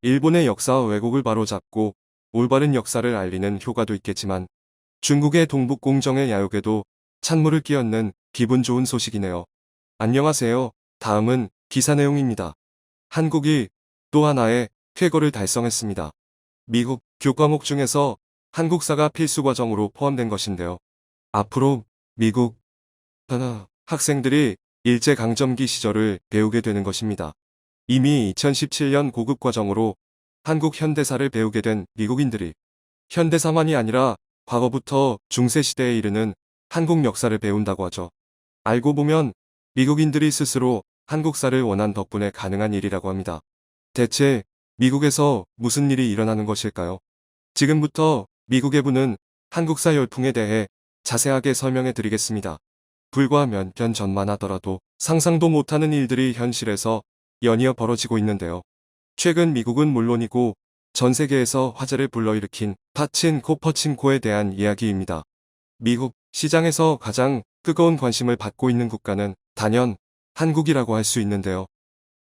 일본의 역사와 왜곡을 바로잡고 올바른 역사를 알리는 효과도 있겠지만 중국의 동북공정의 야욕에도 찬물을 끼얹는 기분 좋은 소식이네요. 안녕하세요. 다음은 기사 내용입니다. 한국이 또 하나의 쾌거를 달성했습니다. 미국 교과목 중에서 한국사가 필수 과정으로 포함된 것인데요. 앞으로 미국 학생들이 일제강점기 시절을 배우게 되는 것입니다. 이미 2017년 고급 과정으로 한국 현대사를 배우게 된 미국인들이 현대사만이 아니라 과거부터 중세시대에 이르는 한국 역사를 배운다고 하죠. 알고 보면 미국인들이 스스로 한국사를 원한 덕분에 가능한 일이라고 합니다. 대체 미국에서 무슨 일이 일어나는 것일까요? 지금부터 미국에 부는 한국사 열풍에 대해 자세하게 설명해 드리겠습니다. 불과 몇 년 전만 하더라도 상상도 못하는 일들이 현실에서 연이어 벌어지고 있는데요. 최근 미국은 물론이고 전 세계에서 화제를 불러일으킨 파친코에 대한 이야기입니다. 미국 시장에서 가장 뜨거운 관심을 받고 있는 국가는 단연 한국이라고 할 수 있는데요.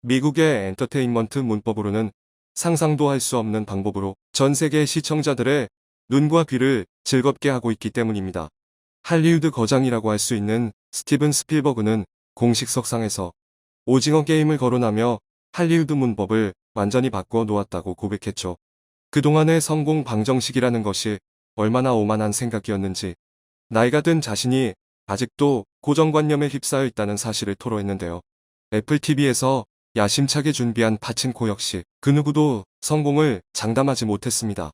미국의 엔터테인먼트 문법으로는 상상도 할 수 없는 방법으로 전 세계 시청자들의 눈과 귀를 즐겁게 하고 있기 때문입니다. 할리우드 거장이라고 할 수 있는 스티븐 스필버그는 공식 석상에서 오징어 게임을 거론하며 할리우드 문법을 완전히 바꿔 놓았다고 고백했죠. 그동안의 성공 방정식이라는 것이 얼마나 오만한 생각이었는지 나이가 든 자신이 아직도 고정관념에 휩싸여 있다는 사실을 토로했는데요. 애플TV에서 야심차게 준비한 파친코 역시 그 누구도 성공을 장담하지 못했습니다.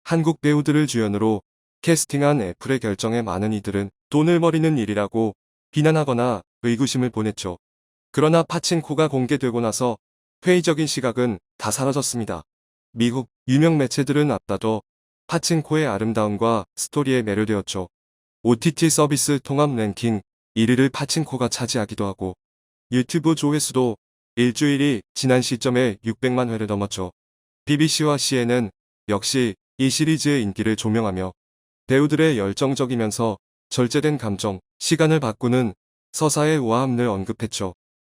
한국 배우들을 주연으로 캐스팅한 애플의 결정에 많은 이들은 돈을 버리는 일이라고 비난하거나 의구심을 보냈죠. 그러나 파친코가 공개되고 나서 회의적인 시각은 다 사라졌습니다. 미국 유명 매체들은 앞다퉈 파친코의 아름다움과 스토리에 매료되었죠. OTT 서비스 통합 랭킹 1위를 파친코가 차지하기도 하고 유튜브 조회수도 일주일이 지난 시점에 600만 회를 넘었죠. BBC와 CNN 역시 이 시리즈의 인기를 조명하며 배우들의 열정적이면서 절제된 감정, 시간을 바꾸는 서사의 우아함을 언급했죠.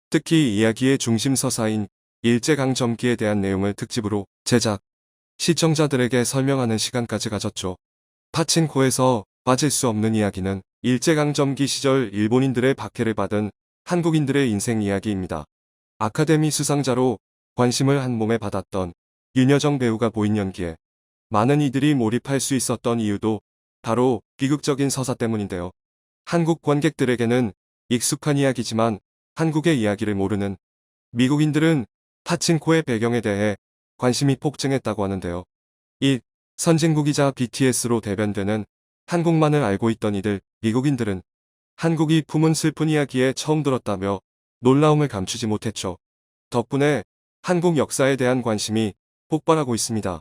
특히 이야기의 중심 서사인 일제강점기에 대한 내용을 특집으로 제작, 시청자들에게 설명하는 시간까지 가졌죠. 파친코에서 빠질 수 없는 이야기는 일제강점기 시절 일본인들의 박해를 받은 한국인들의 인생 이야기입니다. 아카데미 수상자로 관심을 한 몸에 받았던 윤여정 배우가 보인 연기에 많은 이들이 몰입할 수 있었던 이유도 바로 비극적인 서사 때문인데요. 한국 관객들에게는 익숙한 이야기지만 한국의 이야기를 모르는 미국인들은 파친코의 배경에 대해 관심이 폭증했다고 하는데요. 이 선진국이자 BTS로 대변되는 한국만을 알고 있던 이들 미국인들은 한국이 품은 슬픈 이야기에 처음 들었다며 놀라움을 감추지 못했죠. 덕분에 한국 역사에 대한 관심이 폭발하고 있습니다.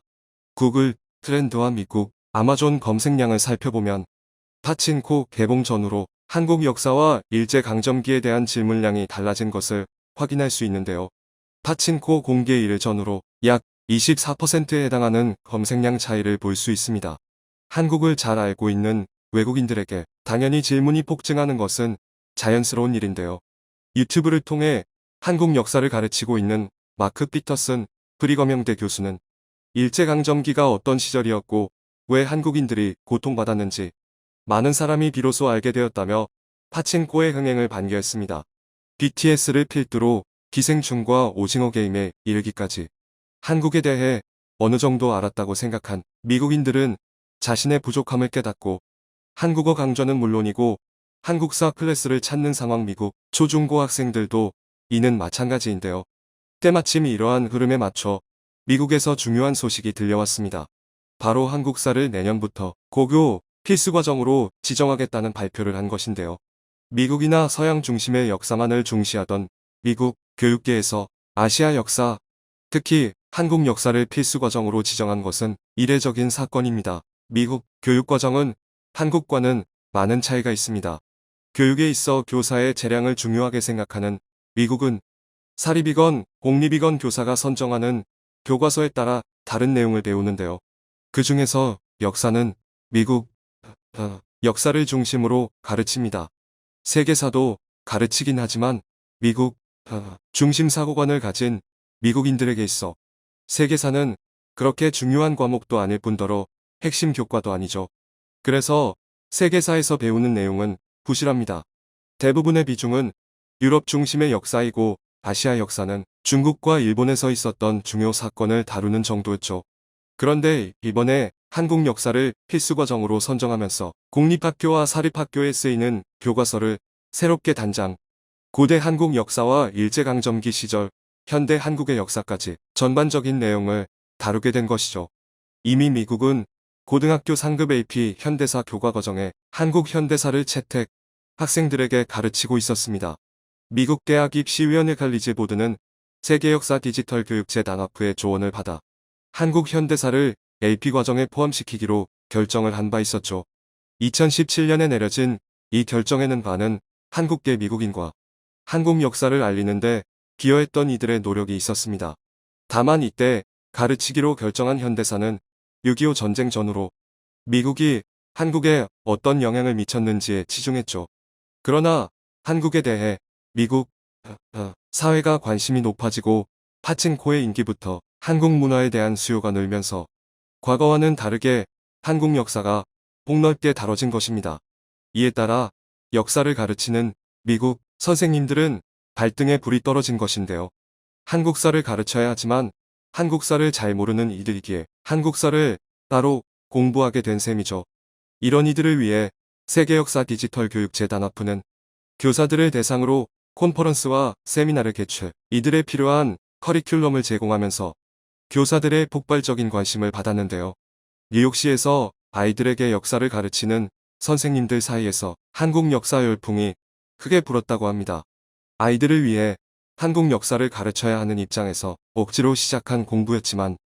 구글 트렌드와 미국 아마존 검색량을 살펴보면 파친코 개봉 전후로 한국 역사와 일제강점기에 대한 질문량이 달라진 것을 확인할 수 있는데요. 파친코 공개일 전후로 약 24%에 해당하는 검색량 차이를 볼 수 있습니다. 한국을 잘 알고 있는 외국인들에게 당연히 질문이 폭증하는 것은 자연스러운 일인데요. 유튜브를 통해 한국 역사를 가르치고 있는 마크 피터슨 프리검영대 교수는 일제강점기가 어떤 시절이었고 왜 한국인들이 고통받았는지 많은 사람이 비로소 알게 되었다며 파친코의 흥행을 반겨했습니다. BTS를 필두로 기생충과 오징어 게임에 이르기까지 한국에 대해 어느 정도 알았다고 생각한 미국인들은 자신의 부족함을 깨닫고 한국어 강좌는 물론이고 한국사 클래스를 찾는 상황. 미국 초중고 학생들도 이는 마찬가지인데요. 때마침 이러한 흐름에 맞춰 미국에서 중요한 소식이 들려왔습니다. 바로 한국사를 내년부터 고교 필수과정으로 지정하겠다는 발표를 한 것인데요. 미국이나 서양 중심의 역사만을 중시하던 미국 교육계에서 아시아 역사, 특히 한국 역사를 필수과정으로 지정한 것은 이례적인 사건입니다. 미국 교육과정은 한국과는 많은 차이가 있습니다. 교육에 있어 교사의 재량을 중요하게 생각하는 미국은 사립이건 공립이건 교사가 선정하는 교과서에 따라 다른 내용을 배우는데요. 그 중에서 역사는 미국 역사를 중심으로 가르칩니다. 세계사도 가르치긴 하지만 미국 중심 사고관을 가진 미국인들에게 있어 세계사는 그렇게 중요한 과목도 아닐 뿐더러 핵심 교과도 아니죠. 그래서 세계사에서 배우는 내용은 부실합니다. 대부분의 비중은 유럽 중심의 역사이고 아시아 역사는 중국과 일본에서 있었던 중요 사건을 다루는 정도였죠. 그런데 이번에 한국 역사를 필수 과정으로 선정하면서 공립학교와 사립학교에 쓰이는 교과서를 새롭게 단장, 고대 한국 역사와 일제강점기 시절, 현대 한국의 역사까지 전반적인 내용을 다루게 된 것이죠. 이미 미국은 고등학교 상급 AP 현대사 교과과정에 한국 현대사를 채택, 학생들에게 가르치고 있었습니다. 미국 대학 입시위원회 칼리지 보드는 세계역사 디지털 교육제 단합부의 조언을 받아 한국 현대사를 AP 과정에 포함시키기로 결정을 한 바 있었죠. 2017년에 내려진 이 결정에는 많은 한국계 미국인과 한국 역사를 알리는데 기여했던 이들의 노력이 있었습니다. 다만 이때 가르치기로 결정한 현대사는 6.25 전쟁 전후로 미국이 한국에 어떤 영향을 미쳤는지에 치중했죠. 그러나 한국에 대해 미국 사회가 관심이 높아지고 파친코의 인기부터 한국 문화에 대한 수요가 늘면서 과거와는 다르게 한국 역사가 폭넓게 다뤄진 것입니다. 이에 따라 역사를 가르치는 미국 선생님들은 발등에 불이 떨어진 것인데요. 한국사를 가르쳐야 하지만 한국사를 잘 모르는 이들이기에 한국사를 따로 공부하게 된 셈이죠. 이런 이들을 위해 세계역사 디지털 교육재 단합부는 교사들을 대상으로 콘퍼런스와 세미나를 개최, 이들에 필요한 커리큘럼을 제공하면서 교사들의 폭발적인 관심을 받았는데요. 뉴욕시에서 아이들에게 역사를 가르치는 선생님들 사이에서 한국 역사 열풍이 크게 불었다고 합니다. 아이들을 위해 한국 역사를 가르쳐야 하는 입장에서 억지로 시작한 공부였지만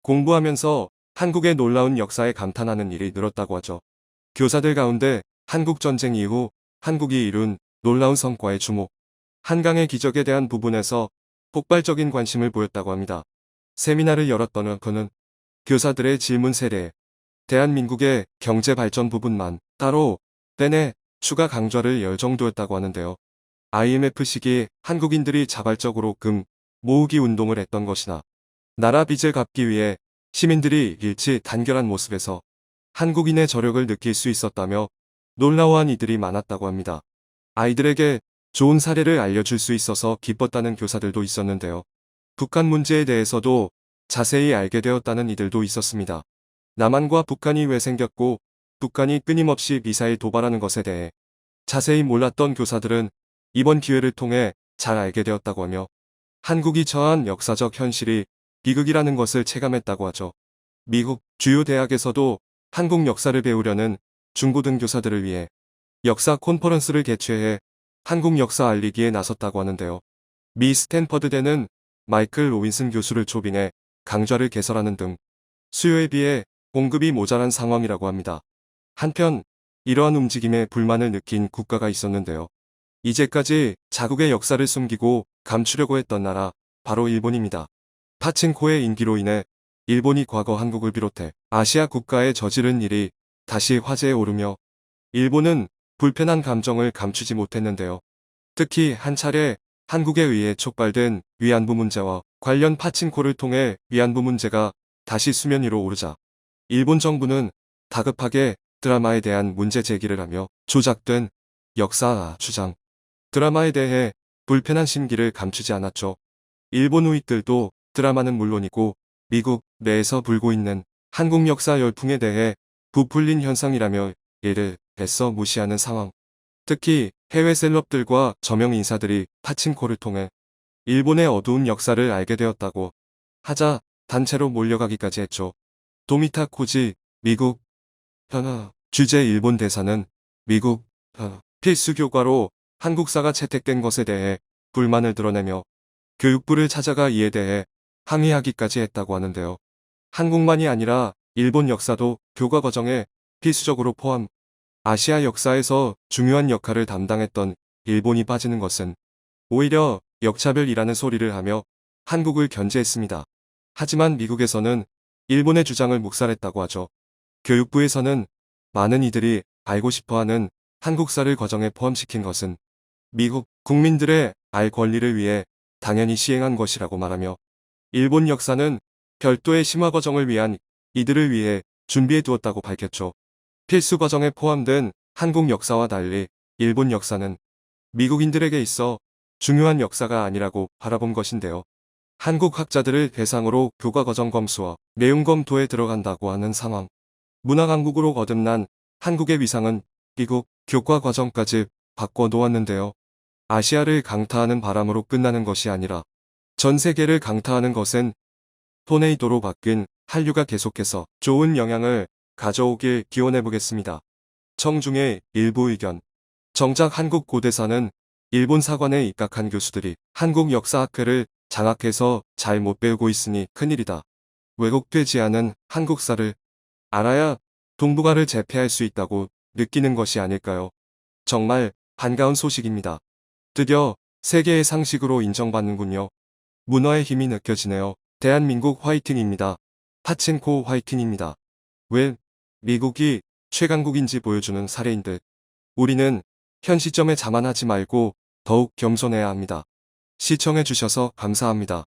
공부하면서 한국의 놀라운 역사에 감탄하는 일이 늘었다고 하죠. 교사들 가운데 한국전쟁 이후 한국이 이룬 놀라운 성과에 주목, 한강의 기적에 대한 부분에서 폭발적인 관심을 보였다고 합니다. 세미나를 열었던 그는 교사들의 질문 세례에 대한민국의 경제 발전 부분만 따로 빼내 추가 강좌를 열 정도였다고 하는데요. IMF 시기 한국인들이 자발적으로 금 모으기 운동을 했던 것이나 나라 빚을 갚기 위해 시민들이 일치 단결한 모습에서 한국인의 저력을 느낄 수 있었다며 놀라워한 이들이 많았다고 합니다. 아이들에게 좋은 사례를 알려줄 수 있어서 기뻤다는 교사들도 있었는데요. 북한 문제에 대해서도 자세히 알게 되었다는 이들도 있었습니다. 남한과 북한이 왜 생겼고 북한이 끊임없이 미사일 도발하는 것에 대해 자세히 몰랐던 교사들은 이번 기회를 통해 잘 알게 되었다고 하며 한국이 처한 역사적 현실이 비극이라는 것을 체감했다고 하죠. 미국 주요 대학에서도 한국 역사를 배우려는 중고등교사들을 위해 역사 콘퍼런스를 개최해 한국 역사 알리기에 나섰다고 하는데요. 미 스탠퍼드대는 마이클 로빈슨 교수를 초빙해 강좌를 개설하는 등 수요에 비해 공급이 모자란 상황이라고 합니다. 한편 이러한 움직임에 불만을 느낀 국가가 있었는데요. 이제까지 자국의 역사를 숨기고 감추려고 했던 나라 바로 일본입니다. 파친코의 인기로 인해 일본이 과거 한국을 비롯해 아시아 국가에 저지른 일이 다시 화제에 오르며 일본은 불편한 감정을 감추지 못했는데요. 특히 한 차례 한국에 의해 촉발된 위안부 문제와 관련 파친코를 통해 위안부 문제가 다시 수면 위로 오르자 일본 정부는 다급하게 드라마에 대한 문제 제기를 하며 조작된 역사 주장, 드라마에 대해 불편한 심기를 감추지 않았죠. 일본 우익들도 드라마는 물론이고 미국 내에서 불고 있는 한국 역사 열풍에 대해 부풀린 현상이라며 이를 애써 무시하는 상황. 특히 해외 셀럽들과 저명 인사들이 파친코를 통해 일본의 어두운 역사를 알게 되었다고 하자 단체로 몰려가기까지 했죠. 도미타 코지 미국 주재 일본 대사는 미국 필수 교과로 한국사가 채택된 것에 대해 불만을 드러내며 교육부를 찾아가 이에 대해 항의하기까지 했다고 하는데요. 한국만이 아니라 일본 역사도 교과 과정에 필수적으로 포함. 아시아 역사에서 중요한 역할을 담당했던 일본이 빠지는 것은 오히려 역차별이라는 소리를 하며 한국을 견제했습니다. 하지만 미국에서는 일본의 주장을 묵살했다고 하죠. 교육부에서는 많은 이들이 알고 싶어하는 한국사를 과정에 포함시킨 것은 미국 국민들의 알 권리를 위해 당연히 시행한 것이라고 말하며 일본 역사는 별도의 심화 과정을 위한 이들을 위해 준비해 두었다고 밝혔죠. 필수 과정에 포함된 한국 역사와 달리 일본 역사는 미국인들에게 있어 중요한 역사가 아니라고 바라본 것인데요. 한국 학자들을 대상으로 교과 과정 검수와 내용 검토에 들어간다고 하는 상황. 문화 강국으로 거듭난 한국의 위상은 미국 교과 과정까지 바꿔 놓았는데요. 아시아를 강타하는 바람으로 끝나는 것이 아니라 전 세계를 강타하는 것은 토네이도로 바뀐 한류가 계속해서 좋은 영향을 가져오길 기원해 보겠습니다. 청중의 일부 의견. 정작 한국 고대사는 일본 사관에 입각한 교수들이 한국 역사학회를 장악해서 잘 못 배우고 있으니 큰일이다. 왜곡되지 않은 한국사를 알아야 동북아를 제패할 수 있다고 느끼는 것이 아닐까요? 정말 반가운 소식입니다. 드디어 세계의 상식으로 인정받는군요. 문화의 힘이 느껴지네요. 대한민국 화이팅입니다. 파친코 화이팅입니다. 왜 미국이 최강국인지 보여주는 사례인 듯. 우리는 현 시점에 자만하지 말고 더욱 겸손해야 합니다. 시청해주셔서 감사합니다.